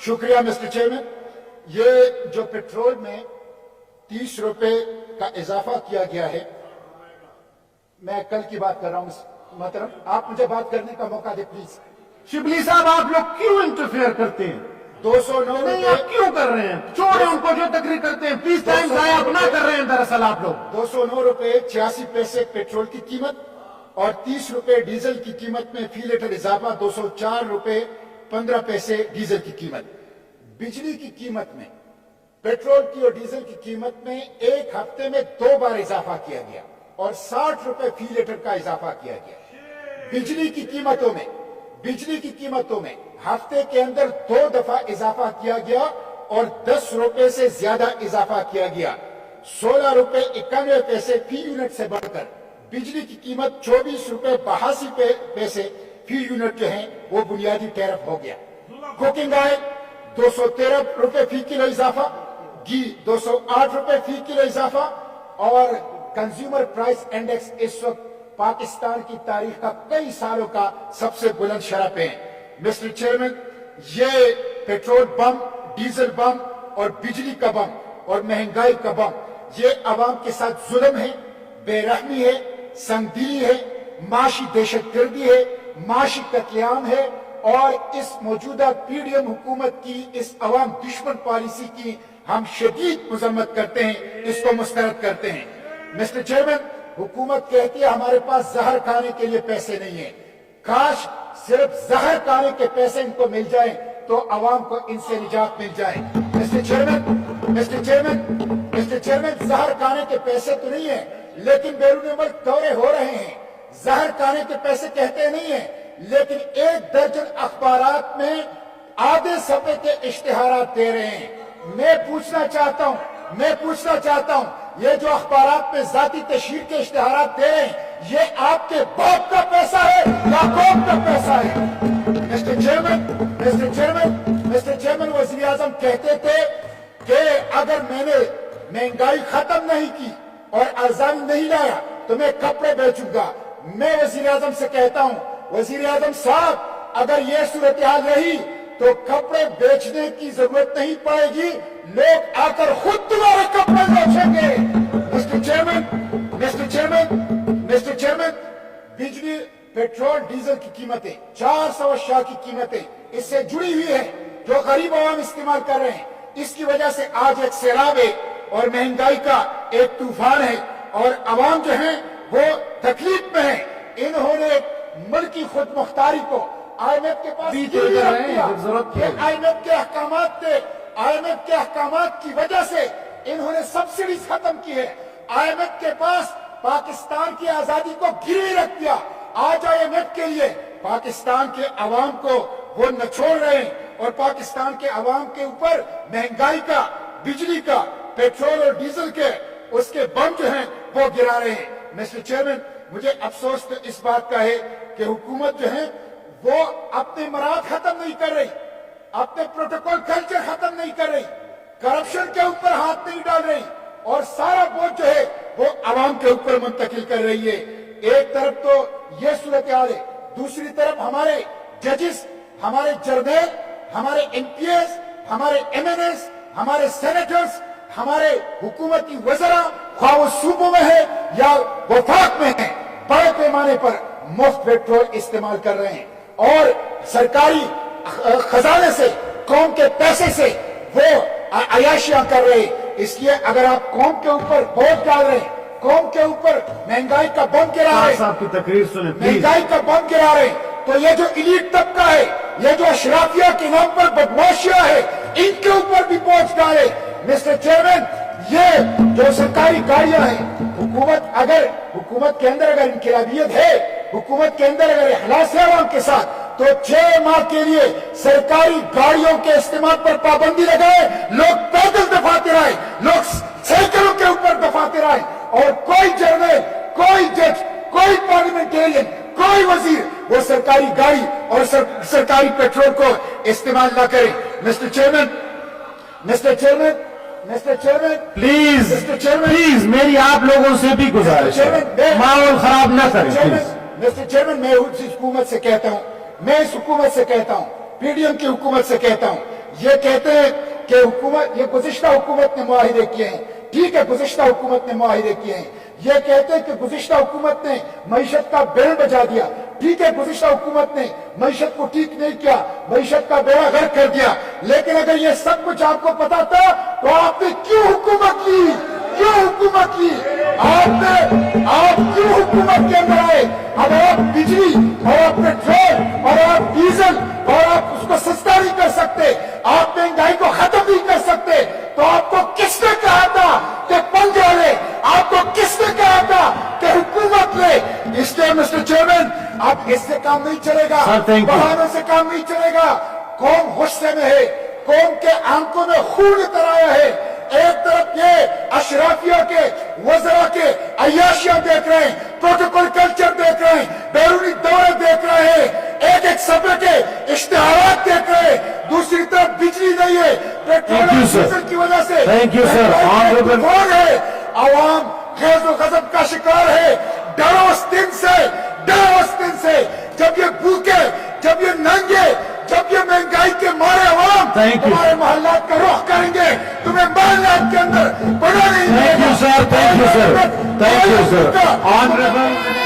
शुक्रिया mister chairman. ये जो पेट्रोल में 30 रुपए का इजाफा किया गया है, मैं कल की बात कर रहा हूं मोहतरम, आप मुझे बात करने का मौका दे प्लीज। शिबली साहब, आप लोग क्यों इंटरफेयर करते हैं? 209 नहीं, रुपए आप क्यों कर रहे हैं? छोड़े उनको जो तकरीर करते हैं। प्लीज टाइम जाया आप ना कर रहे हैं दरअसल आप लोग। 209 रुपए 86 पैसे पेट्रोल की कीमत और 30 रुपए डीजल की कीमत में फी लीटर इजाफा, 204 रुपए 15 पैसे डीजल की कीमत। बिजली की कीमत में, पेट्रोल की और डीजल की कीमत में एक हफ्ते में 2 बार इजाफा किया गया और 60 रुपए फी लीटर का इजाफा किया गया। बिजली की कीमतों में हफ्ते के अंदर 2 दफा इजाफा किया गया और 10 रुपए से ज्यादा इजाफा किया गया। 16 रुपए 91 पैसे फी यूनिट से बढ़कर बिजली की कीमत 24 रुपए 82 पैसे फी यूनिट जो है वो बुनियादी टैरिफ हो गया। कुकिंग ऑयल 213 रुपए फी किलो इजाफा, घी 208 रुपए फी किलो इजाफा और कंज्यूमर प्राइस इंडेक्स इस वक्त पाकिस्तान की तारीख का कई सालों का सबसे बुलंद शरह पे है। मिस्टर चेयरमैन, ये पेट्रोल बम, डीजल बम और बिजली का बम और महंगाई का बम, ये अवाम के साथ जुल्म है, बेरहमी है, संगदिली है, माशी दहशतगर्दी है, माशी कत्लेआम है और इस मौजूदा पीडीएम हुकूमत की इस अवाम दुश्मन पॉलिसी की हम शदीद मजम्मत करते हैं, इसको मुस्तरद करते हैं। मिस्टर चेयरमैन, हुकूमत कहती है हमारे पास जहर खाने के लिए पैसे नहीं है। काश सिर्फ जहर खाने के पैसे इनको मिल जाए तो अवाम को इनसे निजात मिल जाए। मिस्टर चेयरमैन, जहर खाने के पैसे तो नहीं है, लेकिन बैरून मुल्क दौरे हो रहे हैं। जहर खाने के पैसे कहते नहीं है, लेकिन 1 दर्जन अखबारात में आधे सफे के इश्तिहारात दे रहे हैं। मैं पूछना चाहता हूं ये जो अखबारात में जाती तशहीर के इश्तिहारात दे रहे हैं, ये आपके बाप का पैसा है या कौम का पैसा है? मिस्टर चेयरमैन, वज़ीर आज़म कहते थे कि अगर मैंने महंगाई खत्म नहीं की और आज़ादी नहीं लाया तो मैं कपड़े बेचूंगा। मैं वज़ीर आज़म से कहता हूं, वज़ीर आज़म साहब, अगर ये सूरत हाल रही तो कपड़े बेचने की जरूरत नहीं पड़ेगी, लोग आकर खुद तुम्हारे कपड़े बेचेंगे। मिस्टर चेयरमैन, बिजली, पेट्रोल, डीजल की कीमतें, 400 अशिया की कीमतें इससे जुड़ी हुई है जो गरीब आवाम इस्तेमाल कर रहे हैं। इसकी वजह से आज एक सैलाब है और महंगाई का एक तूफान है और आवाम जो है वो तकलीफ में है। इन्होंने मुल्क की खुद मुख्तारी को IMF के पास IMF के अहकामात की वजह से इन्होंने सब्सिडीज खत्म की है। IMF के पास पाकिस्तान की आजादी को गिरवी रख दिया। आज IMF के लिए पाकिस्तान के अवाम को वो नचोड़ रहे हैं और पाकिस्तान के अवाम के ऊपर महंगाई का, बिजली का, पेट्रोल और डीजल के उसके बम जो हैं वो गिरा रहे हैं। मिस्टर चेयरमैन, मुझे अफसोस तो इस बात का है कि हुकूमत जो है वो अपने मराद खत्म नहीं कर रही, अपने प्रोटोकॉल कल्चर खत्म नहीं कर रही, करप्शन के ऊपर हाथ नहीं डाल रही और सारा बोझ जो है वो अवाम के ऊपर मुंतकिल कर रही है। एक तरफ तो ये सूरत हाल है, दूसरी तरफ हमारे जजेस, हमारे जर्नल, हमारे MPs, हमारे MNS, हमारे सेनेटर्स, हमारे हुकूमती वज़रा, ख्वाह वो सूबों में है या वफाक में है, बड़े पैमाने पर मुफ्त पेट्रोल इस्तेमाल कर रहे हैं और सरकारी खजाने से, कौम के पैसे से वो अयाशियां कर रहे हैं। इसलिए अगर आप कौम के ऊपर बोझ डाल रहे हैं, कौम के ऊपर महंगाई का बम गिरा रहे हैं, आपकी तकरीर सुने, महंगाई का बम गिरा रहे हैं, तो ये जो इलीट तबका है, ये जो अशराफिया के नाम पर बदमाशियां है, इनके ऊपर भी बोझ डाले। मिस्टर चेयरमैन, ये जो सरकारी गाड़ियां हैं, हुकूमत के अंदर अगर इनकलाबियत है, हुकूमत के अंदर अगर इखलास है अवाम के साथ, तो 6 माह के लिए सरकारी गाड़ियों के इस्तेमाल पर पाबंदी लगाए, लोग पैदल दफाते रहे, लोग साइकिलों के ऊपर दफाते रहे और कोई जर्नल, कोई जज, कोई पार्लियामेंटेरियन, कोई वजीर वो सरकारी गाड़ी और सरकारी पेट्रोल को इस्तेमाल न करे। मिस्टर चेयरमैन, प्लीज मेरी आप लोगों से भी गुजारिश है, माहौल खराब न करें। मिस्टर चेयरमैन, मैं इस हुकूमत से कहता हूं, मैं इस हुकूमत से कहता हूं, पीडीएम की हुकूमत से कहता हूं, ये कहते हैं कि हुकूमत, ये गुज़िश्ता हुकूमत ने मुआहिदे किए हैं, ठीक है गुज़िश्ता हुकूमत ने मुआहिदे किए हैं। ये कहते हैं कि गुज़िश्ता हुकूमत ने मईशत का बैंड बजा दिया, ठीक है गुज़िश्ता हुकूमत ने मईशत को ठीक नहीं किया, मईशत का बेड़ा गर्क कर दिया। लेकिन अगर ये सब कुछ आपको पता था तो आपने क्यों हुकूमत ली? क्यों हुकूमत ली? आप क्यों हुकूमत के अंदर आए? अब आप बिजली और आप पेट्रोल और आप डीजल और आप उसको सस्ता नहीं कर सकते, आप महंगाई को खत्म नहीं कर सकते, तो आपको किसने कहा था कि पंजा ले? आपको किसने कहा था कि हुकूमत ले? इसलिए मिस्टर चेयरमैन, अब इससे काम नहीं चलेगा, Sir, thank you. बहानों से काम नहीं चलेगा। कौम गुस्से में है, कौम के आंखों में खून उतर आया है। एक तरफ ये अशराफिया के, वज़रा के अय्याशियां देख रहे हैं, प्रोटोकॉल कल्चर देख रहे हैं, बैरूनी दौरे देख रहे हैं, एक एक सभ्य के इश्तिहारात देख रहे हैं। दूसरी तरफ बिजली नहीं है, पेट्रोल Thank और you, sir. डीजल की वजह से Thank you, sir. Honorable- कौन है? आवाम गैज़ो गज़ब का शिकार है। डरो उस दिन से, डरो उस दिन से जब ये भूखे, जब ये नंगे, जब ये महंगाई के मारे आवाम Thank you. तुम्हारे मोहल्लात का रुख करेंगे, तुम्हें मोहल्लात के अंदर बड़ा नहीं Thank you, मिलेगा। sir. Thank you, sir. Thank you, sir. Honorable- Honorable